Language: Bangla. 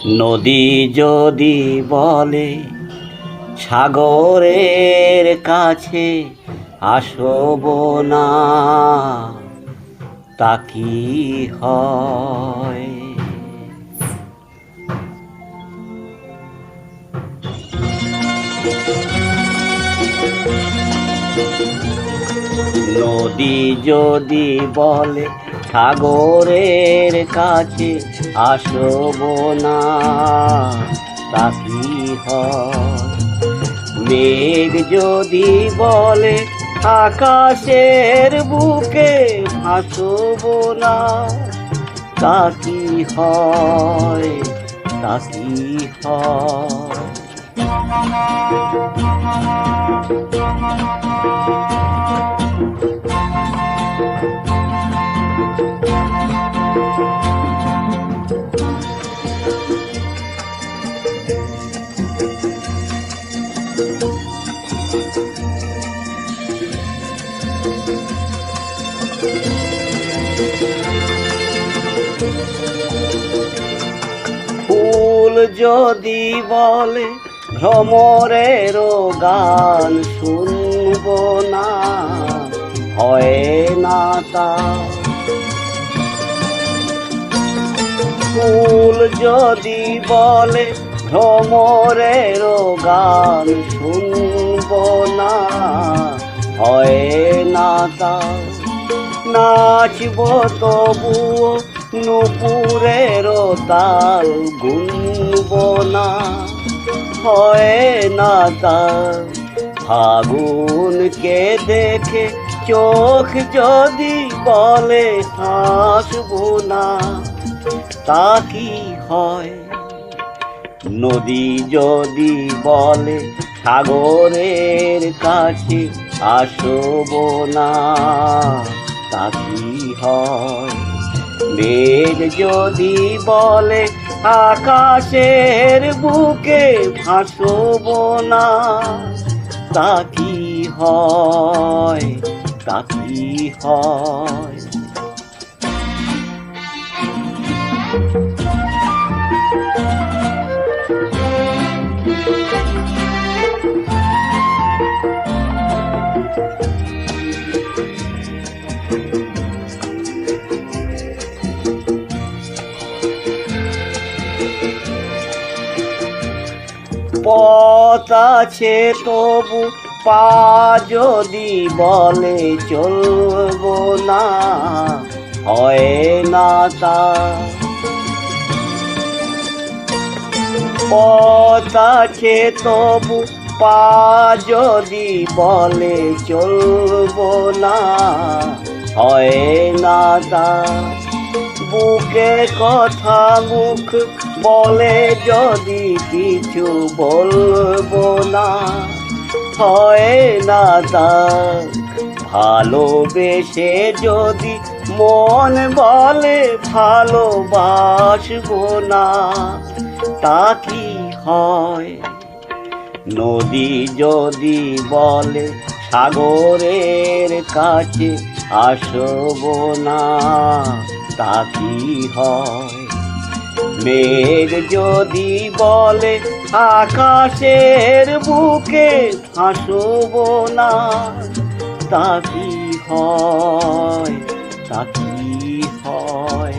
নদী যদি বলে সাগরের কাছে আসব না, তা কি হয়? নদী যদি বলে সাগরের কাছে আসব না, তা কি হয়? মেঘ যদি বলে আকাশের বুকে ভাসব না, তা কি হয়? তা কি হয়? ফুল যদি বলে ভ্রমরেরও গান শুনব না, হয় না তা। ফুল যদি বলে ভ্রমরেরও গান শুনব না, হয় না তা। নাচব তবুও নুপুরেরও তাল গুনব না, হয় না তা। ফাগুনকে দেখে চোখ যদি বলে হাসব না, তা কি হয়? নদী যদি বলে সাগরের কাছে আসব না, তা কি হয়? মেঘ যদি বলে আকাশের বুকে ভাসব না, তা কি হয়? তা কি হয়? পথ আছে তবু পা যদি বলে চলব না, হয় না তা। পথ আছে তবু পা যদি বলে চলব না, হয় না তা। বুকে কথা মুখ বলে যদি কিছু বলবো না, হয় না তা। ভালোবেসে যদি মন বলে ভালোবাসবো না, তা কি হয়? নদী যদি বলে সাগরের কাছে আসব না, তা কি হয়? মেঘ যদি বলে আকাশের বুকে ভাসব না, তা কি হয়? তা কি হয়?